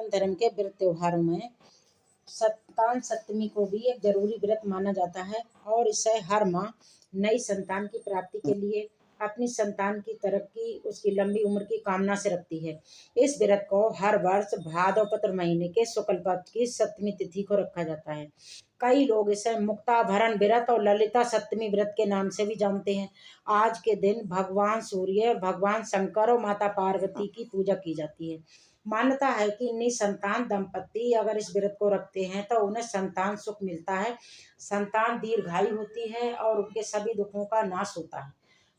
सनातन धर्म के व्रत त्योहारों में संतान सप्तमी को भी एक जरूरी व्रत माना जाता है और इसे हर माँ नई संतान की प्राप्ति के लिए अपनी संतान की तरक्की, उसकी लंबी उम्र की कामना से रखती है। इस व्रत को हर वर्ष भाद्रपद महीने के शुक्ल पक्ष की सप्तमी तिथि को रखा जाता है। कई लोग इसे मुक्ताभरण व्रत और ललिता सप्तमी व्रत के नाम से भी जानते हैं। आज के दिन भगवान सूर्य और भगवान शंकर और माता पार्वती की पूजा की जाती है। मान्यता है कि निसंतान दंपति अगर इस व्रत को रखते हैं तो उन्हें संतान सुख मिलता है, संतान दीर्घायु होती है और उनके सभी दुखों का नाश होता है।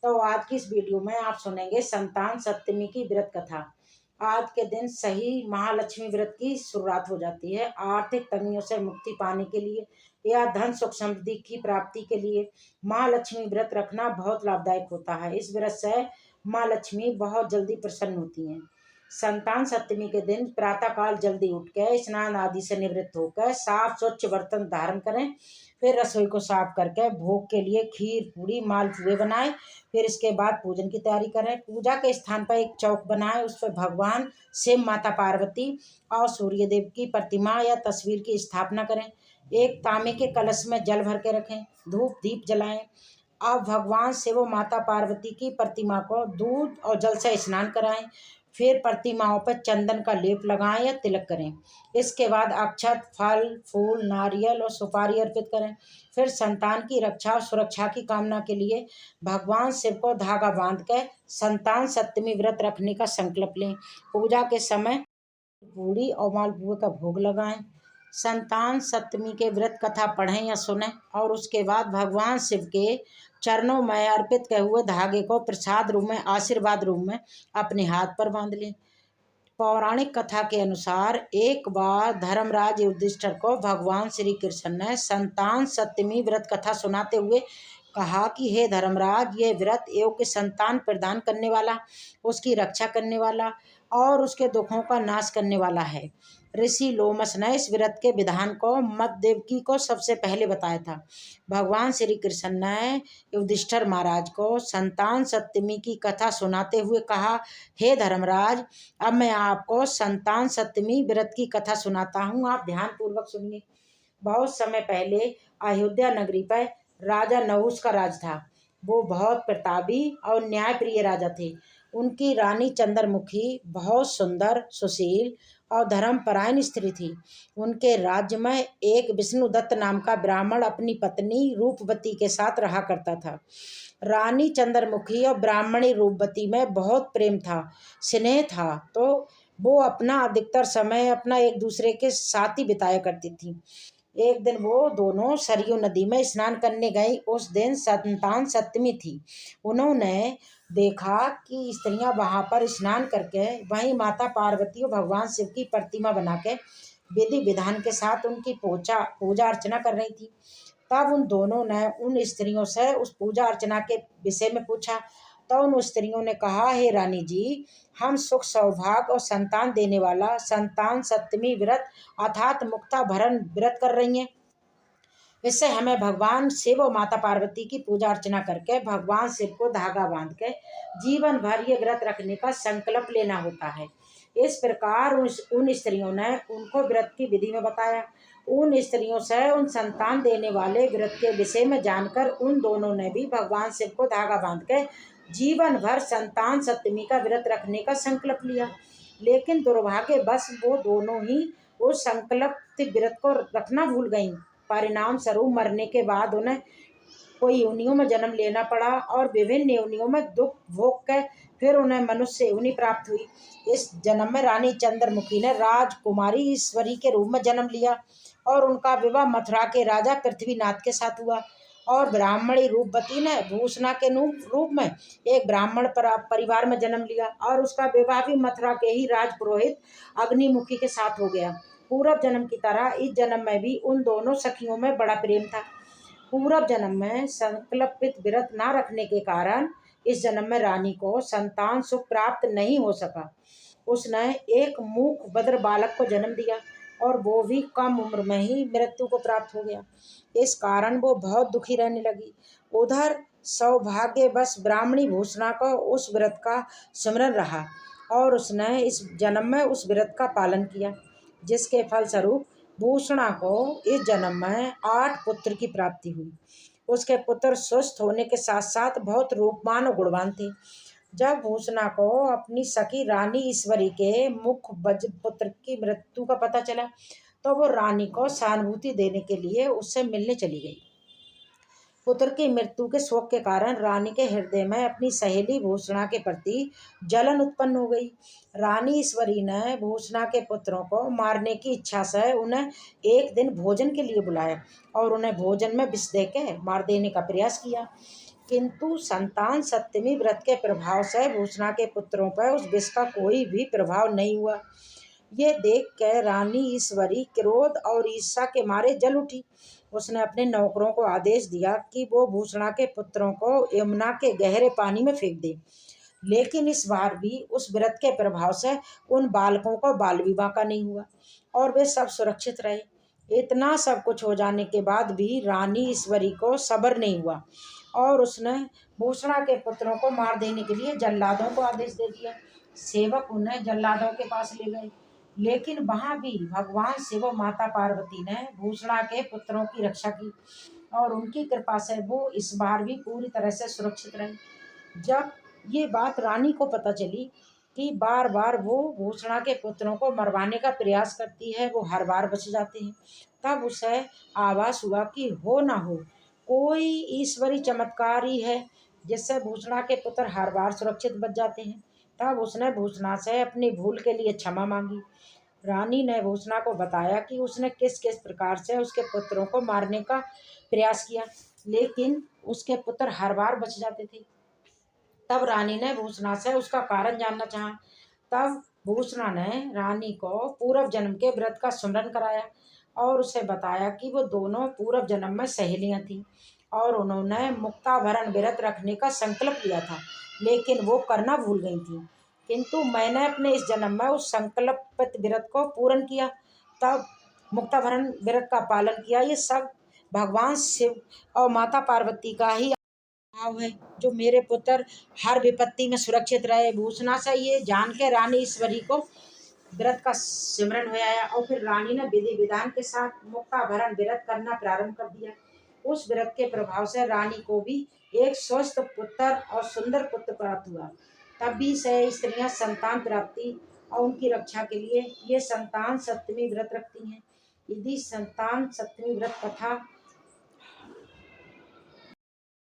तो आज की इस वीडियो में आप सुनेंगे संतान सप्तमी की व्रत कथा। आज के दिन सही महालक्ष्मी व्रत की शुरुआत हो जाती है। आर्थिक तंगियों से मुक्ति पाने के लिए या धन सुख समृद्धि की प्राप्ति के लिए महालक्ष्मी व्रत रखना बहुत लाभदायक होता है। इस व्रत से माँ लक्ष्मी बहुत जल्दी प्रसन्न होती हैं। संतान सप्तमी के दिन प्रातःकाल जल्दी उठकर स्नान आदि से निवृत्त होकर साफ स्वच्छ बर्तन धारण करें। फिर रसोई को साफ करके भोग के लिए खीर पूड़ी मालपुए बनाएं। फिर इसके बाद पूजन की तैयारी करें। पूजा के स्थान पर एक चौक बनाएं, उस पर भगवान शिव, माता पार्वती और सूर्य देव की प्रतिमा या तस्वीर की स्थापना करें। एक तांबे के कलश में जल भर के रखें, धूप दीप जलाएं। अब भगवान शिव और माता पार्वती की प्रतिमा को दूध और जल से स्नान कराएं। फिर प्रतिमाओं पर चंदन का लेप लगाएं या तिलक करें। इसके बाद अक्षत, फल, फूल, नारियल और सुपारी अर्पित करें। फिर संतान की रक्षा और सुरक्षा की कामना के लिए भगवान शिव को धागा बांध कर संतान सप्तमी व्रत रखने का संकल्प लें। पूजा के समय पूड़ी और मालपुए का भोग लगाएं। संतान सप्तमी के व्रत कथा पढ़ें या सुनें और उसके बाद भगवान शिव के चरणों में अर्पित किए हुए धागे को प्रसाद रूप में, आशीर्वाद रूप में अपने हाथ पर बांध लें। पौराणिक कथा के अनुसार एक बार धर्मराज युधिष्ठिर को भगवान श्री कृष्ण ने संतान सप्तमी व्रत कथा सुनाते हुए कहा कि हे धर्मराज, ये व्रत योग्य संतान प्रदान करने वाला, उसकी रक्षा करने वाला और उसके दुखों का नाश करने वाला है। ऋषि लोमस ने इस व्रत के विधान को मददेवकी को सबसे पहले बताया था। भगवान श्री कृष्ण ने युधिष्ठिर महाराज को संतान सप्तमी की कथा सुनाते हुए कहा, हे धर्मराज, अब मैं आपको संतान सप्तमी व्रत की कथा सुनाता हूँ, आप ध्यान पूर्वक सुनिए। बहुत समय पहले अयोध्या नगरी पर राजा नहुष का राज था। वो बहुत प्रतापी और न्यायप्रिय राजा थे। उनकी रानी चंद्रमुखी बहुत सुंदर, सुशील और धर्मपरायण स्त्री थी। उनके राज्य में एक विष्णुदत्त नाम का ब्राह्मण अपनी पत्नी रूपवती के साथ रहा करता था। रानी चंद्रमुखी और ब्राह्मणी रूपवती में बहुत प्रेम था, स्नेह था, तो वो अपना अधिकतर समय अपना एक दूसरे के साथ ही बिताया करती थी। एक दिन वो दोनों सरयू नदी में स्नान करने गई। उस दिन संतान सप्तमी थी। उन्होंने देखा कि स्त्रियां वहां पर स्नान करके वहीं माता पार्वती और भगवान शिव की प्रतिमा बना के विधि विधान के साथ उनकी पूजा अर्चना कर रही थी। तब उन दोनों ने उन स्त्रियों से उस पूजा अर्चना के विषय में पूछा। तो उन स्त्रियों ने कहा, हे रानी जी, हम सुख सौभाग्य और संतान देने वाला संतान सप्तमी व्रत अर्थात मुक्ताभरण व्रत कर रही हैं। इससे हमें भगवान शिव और माता पार्वती की पूजा अर्चना करके भगवान शिव को धागा बांध के जीवन भर ये व्रत रखने का संकल्प लेना होता है। इस प्रकार उन स्त्रियों ने उनको व्रत की विधि में बताया। उन स्त्रियों से उन संतान देने वाले व्रत के विषय में जानकर उन दोनों ने भी भगवान शिव को धागा बांध के जीवन भर संतान सप्तमी का व्रत रखने का संकल्प लिया। लेकिन दुर्भाग्यवश वो दोनों ही उस संकल्पित व्रत को रखना भूल गईं। परिणाम स्वरूप मरने के बाद उन्हें कोई योनियों में जन्म लेना पड़ा और विभिन्न योनियों में दुख भोग के फिर उन्हें मनुष्य योनि प्राप्त हुई। इस जन्म में रानी चंद्रमुखी ने राजकुमारी ईश्वरी के रूप में जन्म लिया और उनका विवाह मथुरा के राजा पृथ्वीनाथ के साथ हुआ। और ब्राह्मणी रूपवती ने भूषणा के रूप में एक ब्राह्मण परिवार में जन्म लिया और उसका विवाह भी मथुरा के ही राजपुरोहित अग्निमुखी के साथ हो गया। पूर्व जन्म की तरह इस जन्म में भी उन दोनों सखियों में बड़ा प्रेम था। पूर्व जन्म में संकल्पित व्रत न रखने के कारण इस जन्म में रानी को संतान सुख प्राप्त नहीं हो सका। उसने एक मूक बधिर बालक को जन्म दिया और वो भी कम उम्र में ही मृत्यु को प्राप्त हो गया। इस कारण वो बहुत दुखी रहने लगी। उधर सौभाग्यवश ब्राह्मणी भूषणा को उस व्रत का स्मरण रहा और उसने इस जन्म में उस व्रत का पालन किया। जिसके फलस्वरूप भूषणा को इस जन्म में 8 पुत्र की प्राप्ति हुई। उसके पुत्र स्वस्थ होने के साथ साथ बहुत रूपवान और गुणवान थे। जब भूषणा को अपनी सखी रानी ईश्वरी के मुख बज पुत्र की मृत्यु का पता चला तो वो रानी को सहानुभूति देने के लिए उससे मिलने चली गई। पुत्र की मृत्यु के शोक के कारण रानी के हृदय में अपनी सहेली भूषणा के प्रति जलन उत्पन्न हो गई। रानी ईश्वरी ने भूषणा के पुत्रों को मारने की इच्छा से उन्हें एक दिन भोजन के लिए बुलाया और उन्हें भोजन में विष देकर मार देने का प्रयास किया, किंतु संतान सप्तमी व्रत के प्रभाव से भूषणा के पुत्रों पर उस विष का कोई भी प्रभाव नहीं हुआ। ये देख कर रानी ईश्वरी क्रोध और ईर्ष्या के मारे जल उठी। उसने अपने नौकरों को आदेश दिया कि वो भूषणा के पुत्रों को यमुना के गहरे पानी में फेंक दे, लेकिन इस बार भी उस व्रत के प्रभाव से उन बालकों को बाल विवाह का नहीं हुआ और वे सब सुरक्षित रहे। इतना सब कुछ हो जाने के बाद भी रानी ईश्वरी को सब्र नहीं हुआ और उसने भूषणा के पुत्रों को मार देने के लिए जल्लादों को आदेश दे दिया। सेवक उन्हें जल्लादों के पास ले गए, लेकिन वहां भी भगवान शिव और माता पार्वती ने भूषणा के पुत्रों की रक्षा की और उनकी कृपा से वो इस बार भी पूरी तरह से सुरक्षित रहे। जब ये बात रानी को पता चली कि बार बार वो भूषणा के पुत्रों को मरवाने का प्रयास करती है, वो हर बार बच जाते हैं, तब उसे आभास हुआ कि हो ना हो कोई ईश्वरी चमत्कार ही है जिससे भूषणा के पुत्र हर बार सुरक्षित बच जाते हैं। तब उसने भूषणा से अपनी भूल के लिए क्षमा मांगी। रानी ने भूषणा को बताया कि उसने किस किस प्रकार से उसके पुत्रों को मारने का प्रयास किया, लेकिन उसके पुत्र हर बार बच जाते थे। तब रानी ने भूषणा से उसका कारण जानना चाहा। तब भूषणा ने रानी को पूर्व जन्म के व्रत का स्मरण कराया और उसे बताया कि वो दोनों पूर्व जन्म में सहेलियां थीं और उन्होंने मुक्ताभरण व्रत रखने का संकल्प लिया था, लेकिन वो करना भूल गई थी, किंतु मैंने अपने इस जन्म में उस संकल्पित व्रत को पूर्ण किया, तब मुक्ताभरण व्रत का पालन किया। ये सब भगवान शिव और माता पार्वती का ही भाव है जो मेरे पुत्र हर विपत्ति में सुरक्षित रहे। भूषणा से ये जान के रानी ईश्वरी को व्रत का सिमरन हो आया और फिर रानी ने विधि विधान के साथ मुक्ताभरण व्रत करना प्रारंभ कर दिया। उस व्रत के प्रभाव से रानी को भी एक स्वस्थ पुत्र और सुंदर पुत्र प्राप्त हुआ। तभी से स्त्रियां संतान प्राप्ति और उनकी रक्षा के लिए ये संतान सप्तमी व्रत रखती हैं। यदि संतान सप्तमी व्रत कथा